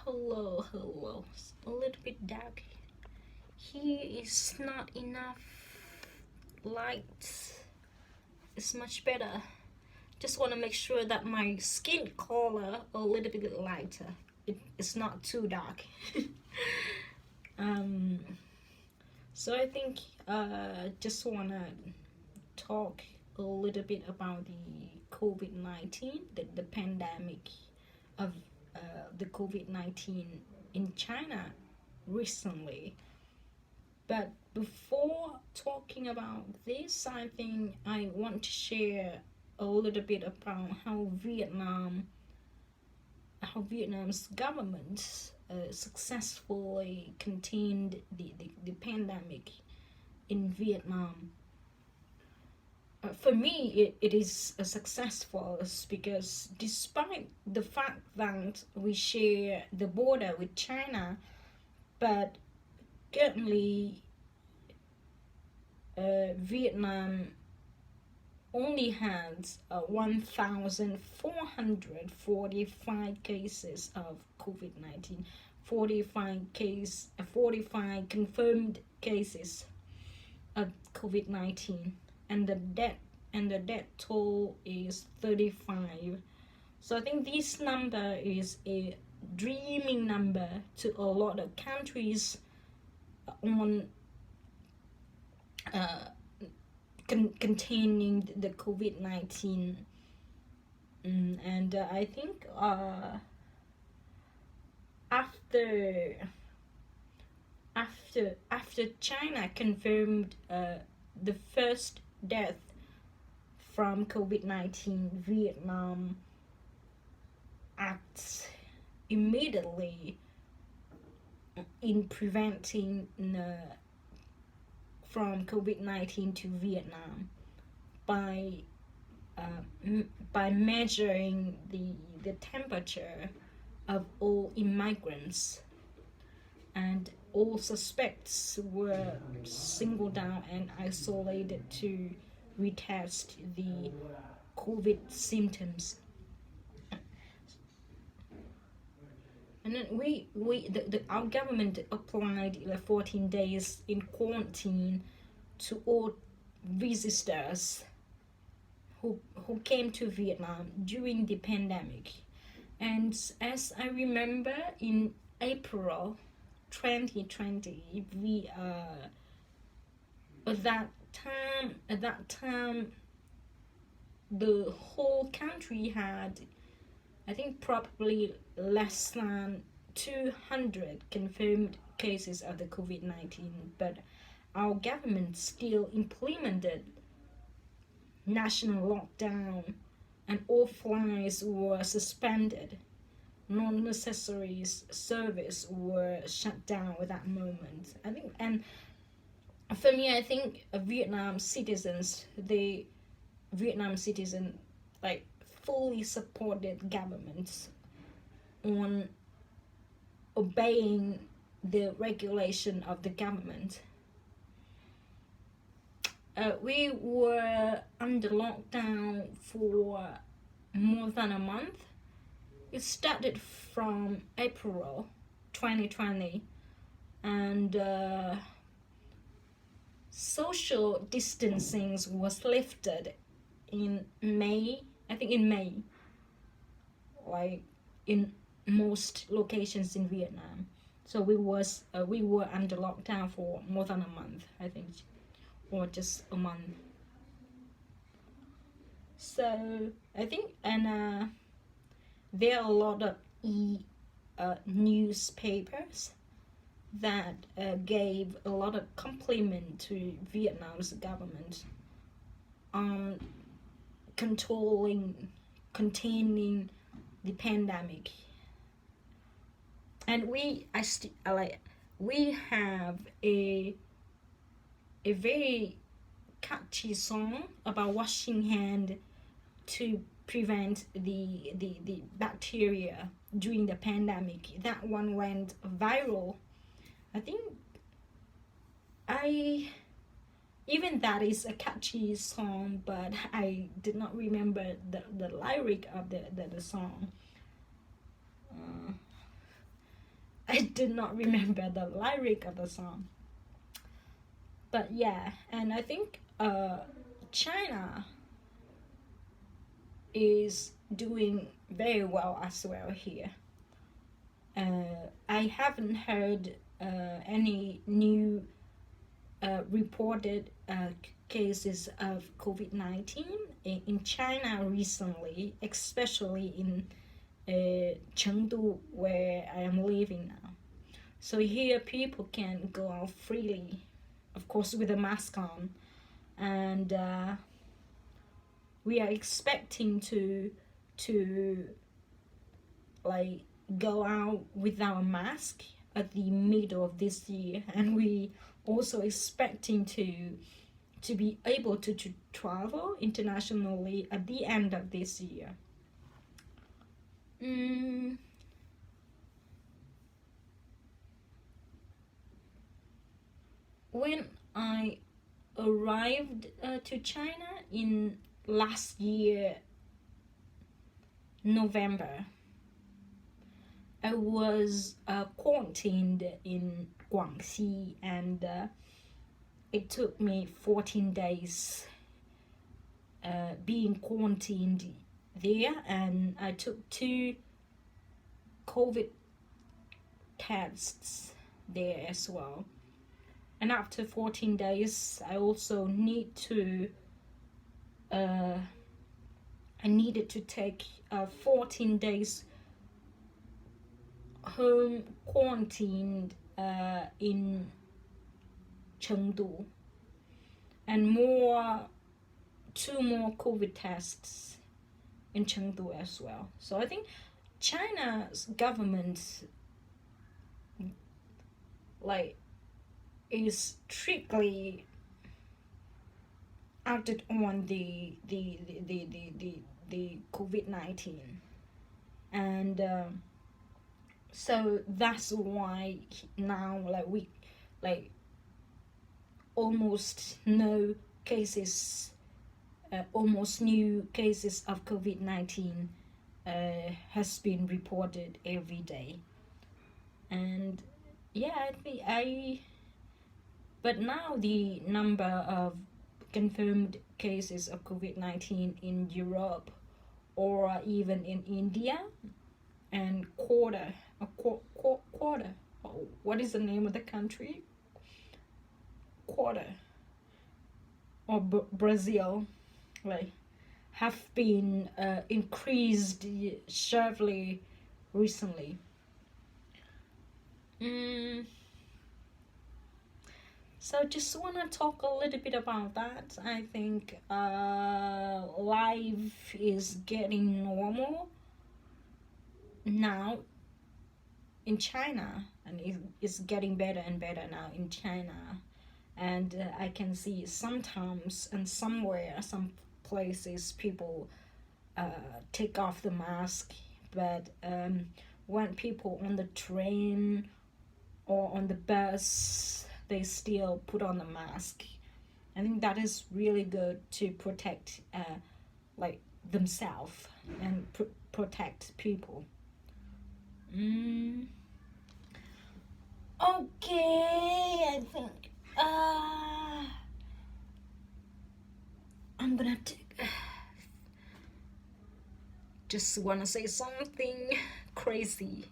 Hello. It's a little bit dark. Here is not enough light. It's much better. Just want to make sure that my skin color a little bit lighter. It's not too dark. um, so I think just wanna talk a little bit about the COVID-19, the pandemic of the COVID-19 in China recently. But before talking about this, I think I want to share a little bit about how Vietnam's government successfully contained the pandemic in Vietnam. For me, it is a successful because despite the fact that we share the border with China, but currently Vietnam only has 1,445 cases of COVID-19, 45 confirmed cases of COVID-19, and the death toll is 35. So I think this number is a dreaming number to a lot of countries on containing the COVID-19. And I think after China confirmed the first death from COVID-19, Vietnam acts immediately in preventing from COVID-19 to Vietnam by measuring the temperature of all immigrants, and all suspects were singled out and isolated to retest the COVID symptoms. And then our government applied 14 days in quarantine to all visitors who came to Vietnam during the pandemic. And as I remember, in April 2020, we at that time the whole country had, I think, probably less than 200 confirmed cases of the COVID-19, but our government still implemented national lockdown and all flights were suspended. Non-necessary service were shut down at that moment. I think, and for me, I think Vietnam citizens like fully supported governments on obeying the regulation of the government. We were under lockdown for more than a month. It started from April 2020, and social distancing was lifted in May. I think in May, like in most locations in Vietnam. So we were under lockdown for more than a month, I think, or just a month. So I think, and there are a lot of newspapers that gave a lot of compliment to Vietnam's government on containing the pandemic. And we have a very catchy song about washing hand to prevent the bacteria during the pandemic. That one went viral. I think even that is a catchy song, but I did not remember the lyric of the song. I did not remember the lyric of the song. But yeah, and I think China is doing very well as well here. I haven't heard any new reported cases of COVID-19 in China recently, especially in Chengdu, where I am living now. So here people can go out freely, of course with a mask on, and we are expecting to like go out without a mask at the middle of this year, and we also expecting to be able to travel internationally at the end of this year. When I arrived to China in last year November, I was quarantined in Guangxi, and it took me 14 days being quarantined there, and I took 2 COVID tests there as well. And after 14 days, I also I needed to take 14 days home quarantined in Chengdu, and 2 more COVID tests in Chengdu as well. So I think China's government like is strictly acted on the COVID-19, and so that's why now we almost no cases, almost new cases of COVID-19 has been reported every day. And yeah, but now the number of confirmed cases of COVID-19 in Europe or even in India and quarter, what is the name of the country? Quarter or Brazil, have been increased sharply recently. So just want to talk a little bit about that. I think life is getting normal now in China, and it's getting better and better now in China. And I can see sometimes and somewhere, some places, people take off the mask, but when people on the train or on the bus, they still put on the mask. I think that is really good to protect themselves and protect people. Okay, I think I'm gonna just wanna say something crazy.